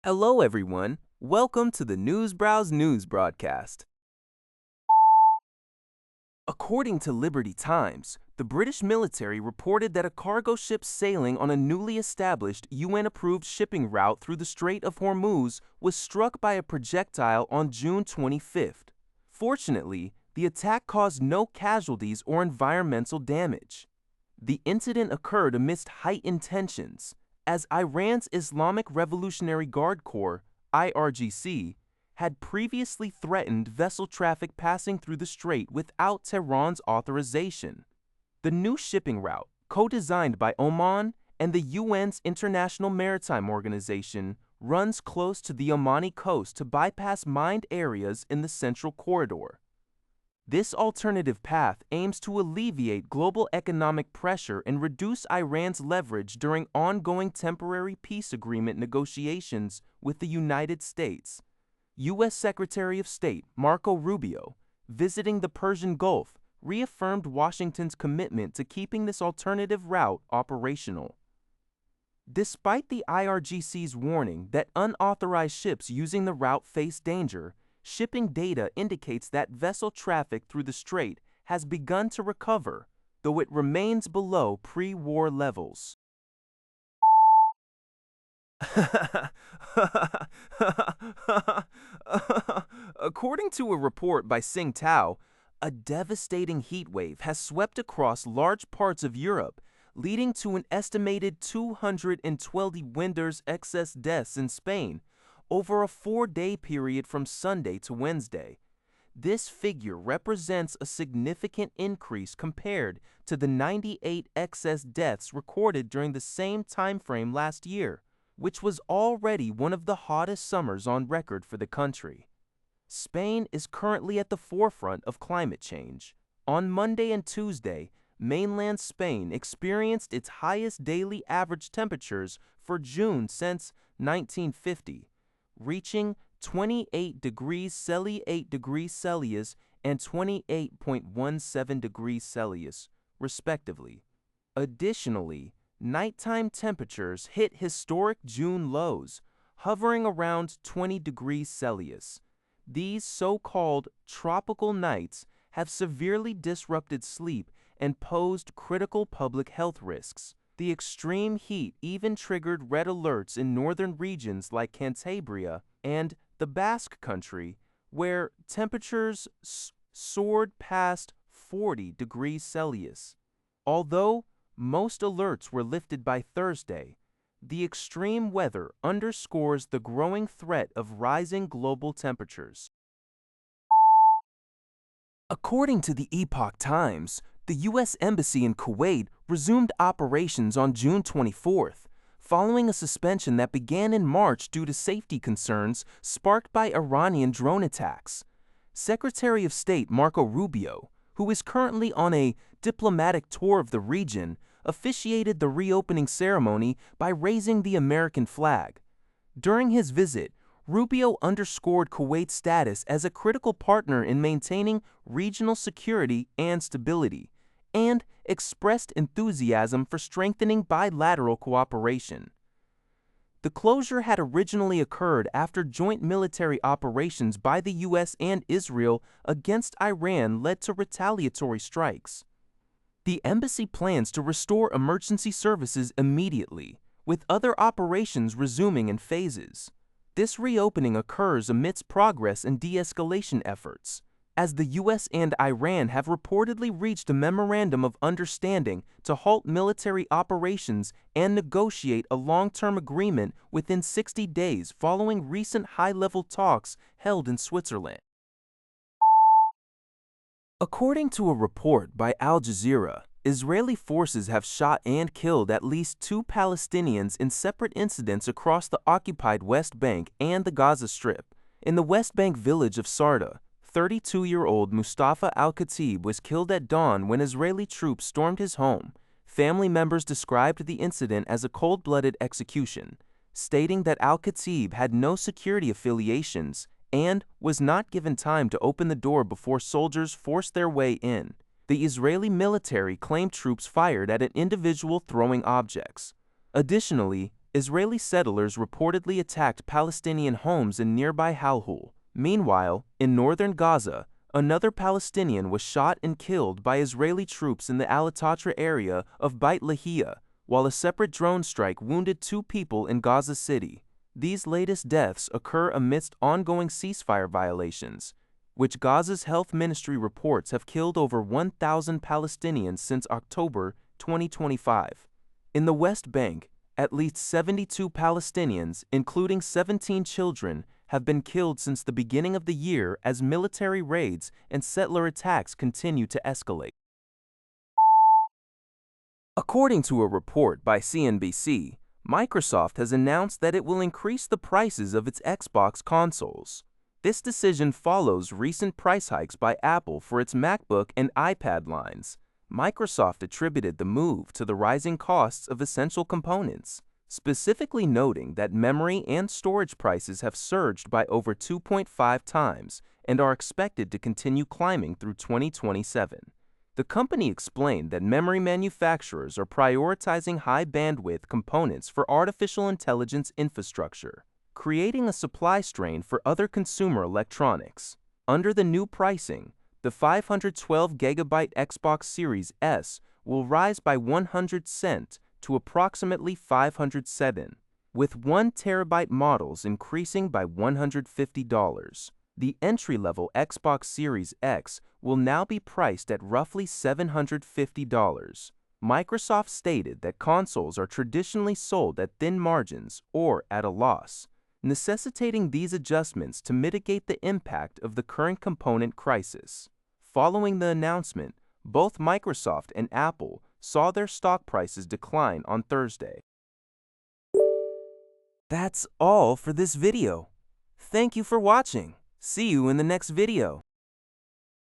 Hello, everyone. Welcome to the Newsbrowse News broadcast. According to Liberty Times, the British military reported that a cargo ship sailing on a newly established UN-approved shipping route through the Strait of Hormuz was struck by a projectile on June 25th. Fortunately, the attack caused no casualties or environmental damage. The incident occurred amidst heightened tensions, as Iran's Islamic Revolutionary Guard Corps, IRGC, had previously threatened vessel traffic passing through the strait without Tehran's authorization. The new shipping route, co-designed by Oman and the UN's International Maritime Organization, runs close to the Omani coast to bypass mined areas in the Central Corridor. This alternative path aims to alleviate global economic pressure and reduce Iran's leverage during ongoing temporary peace agreement negotiations with the United States. U.S. Secretary of State Marco Rubio, visiting the Persian Gulf, reaffirmed Washington's commitment to keeping this alternative route operational. Despite the IRGC's warning that unauthorized ships using the route face danger, shipping data indicates that vessel traffic through the strait has begun to recover, though it remains below pre-war levels. According to a report by Sing Tao, a devastating heat wave has swept across large parts of Europe, leading to an estimated 220 winters excess deaths in Spain over a 4-day period from Sunday to Wednesday. This figure represents a significant increase compared to the 98 excess deaths recorded during the same timeframe last year, which was already one of the hottest summers on record for the country. Spain is currently at the forefront of climate change. On Monday and Tuesday, mainland Spain experienced its highest daily average temperatures for June since 1950, reaching 28 degrees Celsius and 28.17 degrees Celsius, respectively. Additionally, nighttime temperatures hit historic June lows, hovering around 20 degrees Celsius. These so-called tropical nights have severely disrupted sleep and posed critical public health risks. The extreme heat even triggered red alerts in northern regions like Cantabria and the Basque Country, where temperatures soared past 40 degrees Celsius. Although most alerts were lifted by Thursday, the extreme weather underscores the growing threat of rising global temperatures. According to the Epoch Times, the U.S. Embassy in Kuwait resumed operations on June 24th, following a suspension that began in March due to safety concerns sparked by Iranian drone attacks. Secretary of State Marco Rubio, who is currently on a diplomatic tour of the region, officiated the reopening ceremony by raising the American flag. During his visit, Rubio underscored Kuwait's status as a critical partner in maintaining regional security and stability, and expressed enthusiasm for strengthening bilateral cooperation. The closure had originally occurred after joint military operations by the U.S. and Israel against Iran led to retaliatory strikes. The embassy plans to restore emergency services immediately, with other operations resuming in phases. This reopening occurs amidst progress in de-escalation efforts, as the U.S. and Iran have reportedly reached a memorandum of understanding to halt military operations and negotiate a long-term agreement within 60 days following recent high-level talks held in Switzerland. According to a report by Al Jazeera, Israeli forces have shot and killed at least 2 Palestinians in separate incidents across the occupied West Bank and the Gaza Strip. In the West Bank village of Sarda, 32-year-old Mustafa al-Khatib was killed at dawn when Israeli troops stormed his home. Family members described the incident as a cold-blooded execution, stating that al-Khatib had no security affiliations and was not given time to open the door before soldiers forced their way in. The Israeli military claimed troops fired at an individual throwing objects. Additionally, Israeli settlers reportedly attacked Palestinian homes in nearby Halhul. Meanwhile, in northern Gaza, another Palestinian was shot and killed by Israeli troops in the Al-Atatra area of Beit Lahia, while a separate drone strike wounded 2 people in Gaza City. These latest deaths occur amidst ongoing ceasefire violations, which Gaza's health ministry reports have killed over 1,000 Palestinians since October 2025. In the West Bank, at least 72 Palestinians, including 17 children, have been killed since the beginning of the year as military raids and settler attacks continue to escalate. According to a report by CNBC, Microsoft has announced that it will increase the prices of its Xbox consoles. This decision follows recent price hikes by Apple for its MacBook and iPad lines. Microsoft attributed the move to the rising costs of essential components, specifically noting that memory and storage prices have surged by over 2.5 times and are expected to continue climbing through 2027. The company explained that memory manufacturers are prioritizing high-bandwidth components for artificial intelligence infrastructure, creating a supply strain for other consumer electronics. Under the new pricing, the 512GB Xbox Series S will rise by 100 cents to approximately $507, with 1TB models increasing by $150. The entry-level Xbox Series X will now be priced at roughly $750. Microsoft stated that consoles are traditionally sold at thin margins or at a loss, necessitating these adjustments to mitigate the impact of the current component crisis. Following the announcement, both Microsoft and Apple saw their stock prices decline on Thursday. That's all for this video. Thank you for watching. See you in the next video.